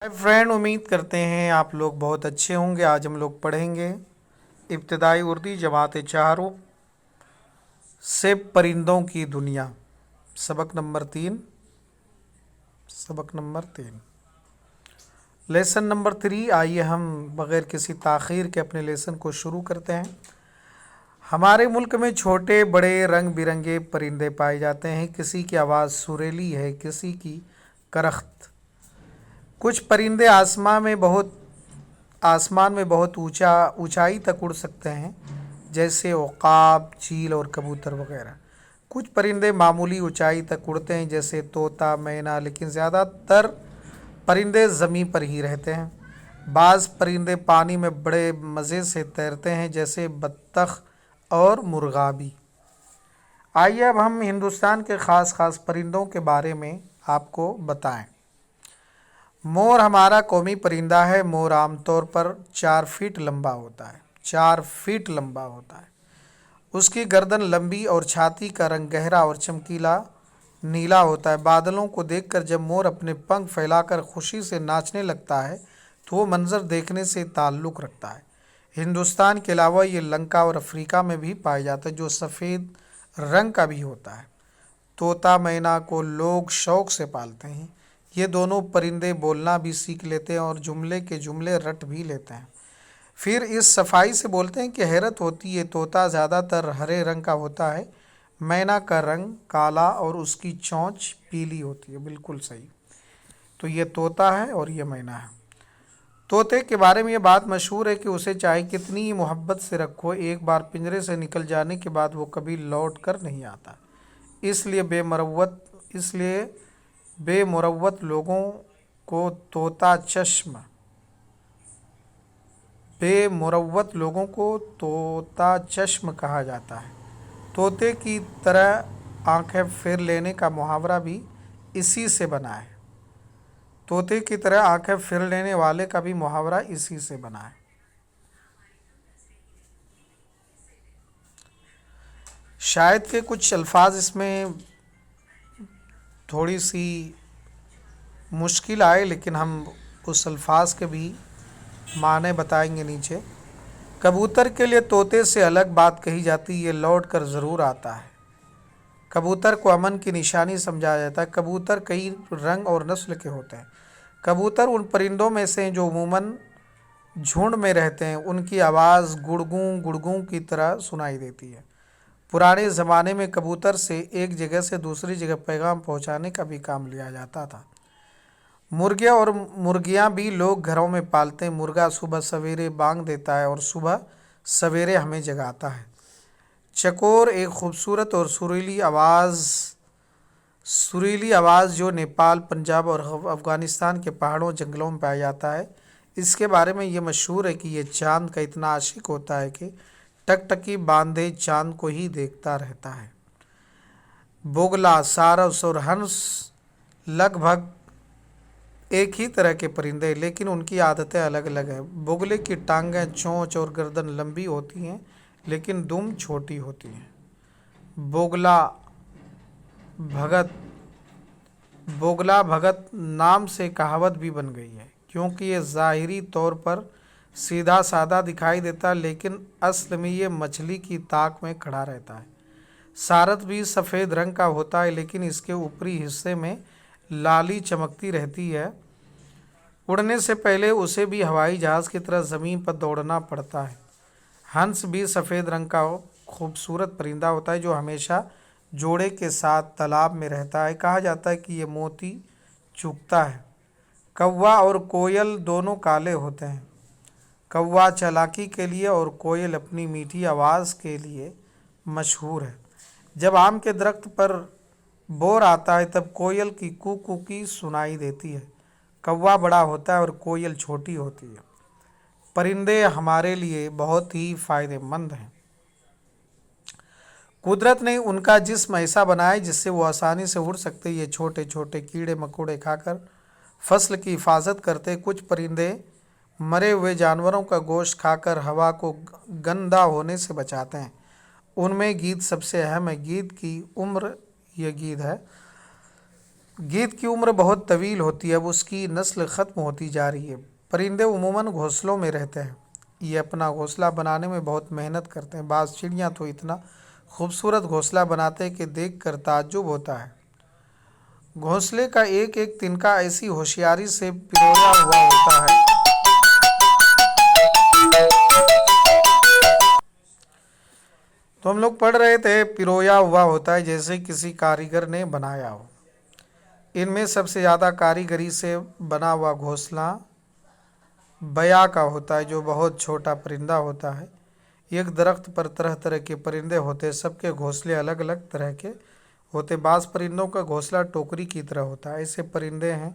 Hi friend, उम्मीद करते हैं आप लोग बहुत अच्छे होंगे। आज हम लोग पढ़ेंगे इब्तिदाई उर्दू जमात चारों से परिंदों की दुनिया। सबक नंबर 3 लेसन नंबर 3। आइए हम बग़ैर किसी ताख़ीर के अपने लेसन को शुरू करते हैं। हमारे मुल्क में छोटे बड़े रंग बिरंगे परिंदे पाए जाते हैं। किसी की आवाज़ सुरीली है, किसी की करख्त। कुछ परिंदे आसमान में बहुत ऊंचाई तक उड़ सकते हैं, जैसे उकाब, चील और कबूतर वगैरह। कुछ परिंदे मामूली ऊंचाई तक उड़ते हैं, जैसे तोता, मैना, लेकिन ज़्यादातर परिंदे ज़मीन पर ही रहते हैं। बाज़ परिंदे पानी में बड़े मज़े से तैरते हैं, जैसे बत्तख और मुर्गाबी। आइए अब हम हिंदुस्तान के ख़ास परिंदों के बारे में आपको बताएं। मोर हमारा कौमी परिंदा है। मोर आमतौर पर 4 फीट लंबा होता है। 4 फीट लंबा होता है। उसकी गर्दन लंबी और छाती का रंग गहरा और चमकीला नीला होता है। बादलों को देखकर जब मोर अपने पंख फैलाकर खुशी से नाचने लगता है तो वो मंजर देखने से ताल्लुक़ रखता है। हिंदुस्तान के अलावा ये लंका और अफ्रीका में भी पाया जाता है, जो सफ़ेद रंग का भी होता है। तोता मैना को लोग शौक़ से पालते हैं। ये दोनों परिंदे बोलना भी सीख लेते हैं और जुमले के जुमले रट भी लेते हैं। फिर इस सफाई से बोलते हैं कि हैरत होती है। तोता ज़्यादातर हरे रंग का होता है। मैना का रंग काला और उसकी चोंच पीली होती है। बिल्कुल सही। तो ये तोता है और ये मैना है। तोते के बारे में ये बात मशहूर है कि उसे चाहे कितनी ही मोहब्बत से रखो, एक बार पिंजरे से निकल जाने के बाद वो कभी लौट कर नहीं आता। इसलिए बेमुरव्वत लोगों को तोता चश्म कहा जाता है। तोते की तरह आंखें फेर लेने का मुहावरा भी इसी से बना है। तोते की तरह आंखें फेर लेने वाले का भी मुहावरा इसी से बना है। शायद के कुछ अल्फाज इसमें थोड़ी सी मुश्किल आए, लेकिन हम उस अल्फाज के भी माने बताएंगे नीचे। कबूतर के लिए तोते से अलग बात कही जाती है, ये लौट कर ज़रूर आता है। कबूतर को अमन की निशानी समझा जाता है। कबूतर कई रंग और नस्ल के होते हैं। कबूतर उन परिंदों में से हैं जो अमूमन झुंड में रहते हैं। उनकी आवाज़ गुड़गूं गुड़गूं की तरह सुनाई देती है। पुराने ज़माने में कबूतर से एक जगह से दूसरी जगह पैगाम पहुंचाने का भी काम लिया जाता था। मुर्गियाँ और मुर्गियाँ भी लोग घरों में पालते हैं। मुर्गा सुबह सवेरे बांग देता है और सुबह सवेरे हमें जगाता है। चकोर एक खूबसूरत और सुरीली आवाज़ जो नेपाल, पंजाब और अफ़गानिस्तान के पहाड़ों जंगलों में पाया जाता है। इसके बारे में ये मशहूर है कि ये चाँद का इतना आशिक होता है कि टकटकी बांधे चाँद को ही देखता रहता है। बोगला, सारस और हंस लगभग एक ही तरह के परिंदे, लेकिन उनकी आदतें अलग अलग हैं। बोगले की टांगें, चोंच और गर्दन लंबी होती हैं, लेकिन दुम छोटी होती हैं। बोगला भगत नाम से कहावत भी बन गई है, क्योंकि ये ज़ाहिरी तौर पर सीधा साधा दिखाई देता है, लेकिन असल में ये मछली की ताक में खड़ा रहता है। सारस भी सफ़ेद रंग का होता है, लेकिन इसके ऊपरी हिस्से में लाली चमकती रहती है। उड़ने से पहले उसे भी हवाई जहाज़ की तरह ज़मीन पर दौड़ना पड़ता है। हंस भी सफ़ेद रंग का खूबसूरत परिंदा होता है, जो हमेशा जोड़े के साथ तालाब में रहता है। कहा जाता है कि ये मोती चुगता है। कौवा और कोयल दोनों काले होते हैं। कौवा चालाकी के लिए और कोयल अपनी मीठी आवाज़ के लिए मशहूर है। जब आम के दरख्त पर बोर आता है तब कोयल की कू की सुनाई देती है। कौवा बड़ा होता है और कोयल छोटी होती है। परिंदे हमारे लिए बहुत ही फ़ायदेमंद हैं। कुदरत ने उनका जिस्म ऐसा बनाया है जिससे वो आसानी से उड़ सकते। ये छोटे छोटे कीड़े मकोड़े खाकर फसल की हिफाजत करते। कुछ परिंदे मरे हुए जानवरों का गोश्त खाकर हवा को गंदा होने से बचाते हैं। उनमें गीद सबसे अहम है। गीद की उम्र ये गीद है گیدڑ کی عمر بہت طویل ہوتی ہے، اب اس کی نسل ختم ہوتی جا رہی ہے۔ پرندے عموماً گھونسلوں میں رہتے ہیں، یہ اپنا گھونسلہ بنانے میں بہت محنت کرتے ہیں۔ بعض چڑیاں تو اتنا خوبصورت گھونسلہ بناتے ہیں کہ دیکھ کر تعجب ہوتا ہے۔ گھونسلے کا ایک ایک تنکا ایسی ہوشیاری سے پرویا ہوا ہوتا ہے تو ہم لوگ پڑھ رہے تھے پرویا ہوا ہوتا ہے جیسے کسی کاریگر نے بنایا ہو۔ ان میں سب سے زیادہ کاریگری سے بنا ہوا گھونسلہ بیا کا ہوتا ہے، جو بہت چھوٹا پرندہ ہوتا ہے۔ ایک درخت پر طرح طرح کے پرندے ہوتے، سب کے گھونسلے الگ الگ طرح کے ہوتے۔ بعض پرندوں کا گھونسلہ ٹوکری کی طرح ہوتا ہے۔ ایسے پرندے ہیں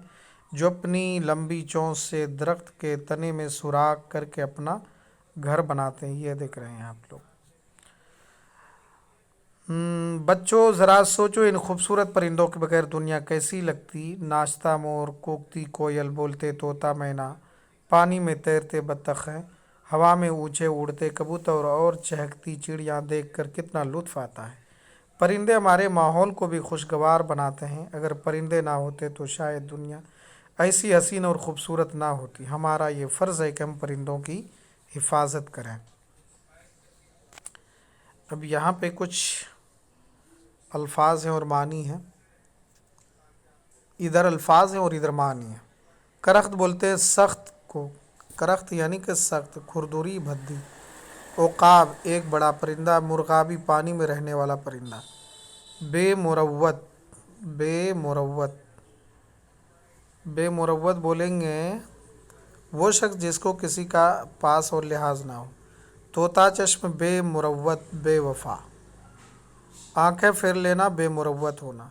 جو اپنی لمبی چونچ سے درخت کے تنے میں سوراخ کر کے اپنا گھر بناتے ہیں، یہ دیکھ رہے ہیں آپ لوگ۔ بچوں ذرا سوچو ان خوبصورت پرندوں کے بغیر دنیا کیسی لگتی؟ ناچتا مور، کوکتی کوئل، بولتے طوطا مینا، پانی میں تیرتے بطخ ہیں، ہوا میں اونچے اڑتے کبوتر اور چہکتی چڑیاں دیکھ کر کتنا لطف آتا ہے۔ پرندے ہمارے ماحول کو بھی خوشگوار بناتے ہیں۔ اگر پرندے نہ ہوتے تو شاید دنیا ایسی حسین اور خوبصورت نہ ہوتی۔ ہمارا یہ فرض ہے کہ ہم پرندوں کی حفاظت کریں۔ اب یہاں پہ کچھ الفاظ ہیں اور معنی ہیں، ادھر الفاظ ہیں اور ادھر معنی ہیں۔ کرخت بولتے ہیں سخت کو، کرخت یعنی کہ سخت، کھردری بھدی۔ عقاب ایک بڑا پرندہ، مرغابی پانی میں رہنے والا پرندہ۔ بے مروت، بے مروت، بے مروت بولیں گے وہ شخص جس کو کسی کا پاس اور لحاظ نہ ہو۔ طوطا چشم بے مروت، بے وفا۔ آنکھیں پھیر لینا، بے مروت ہونا۔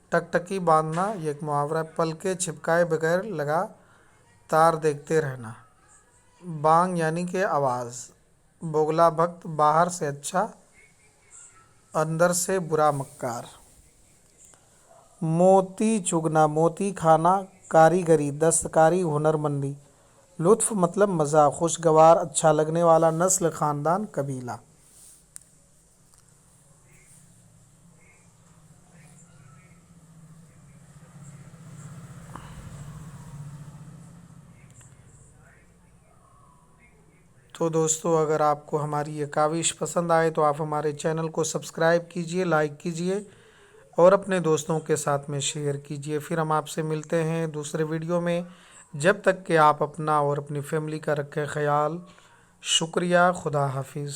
ٹکٹکی باندھنا، یہ ایک محاورہ ہے۔ پلکیں چھپکائے بغیر لگاتار دیکھتے رہنا۔ بانگ یعنی کہ آواز۔ بگلا بھگت باہر سے اچھا اندر سے برا مکار۔ موتی چگنا، موتی کھانا، کاریگری، دستکاری، ہنر مندی۔ لطف مطلب مزہ، خوشگوار، اچھا لگنے والا، نسل، خاندان، قبیلہ۔ تو دوستو اگر آپ کو ہماری یہ کاوش پسند آئے تو آپ ہمارے چینل کو سبسکرائب کیجئے، لائک کیجئے اور اپنے دوستوں کے ساتھ میں شیئر کیجئے۔ پھر ہم آپ سے ملتے ہیں دوسرے ویڈیو میں، جب تک کہ آپ اپنا اور اپنی فیملی کا رکھیں خیال۔ شکریہ، خدا حافظ۔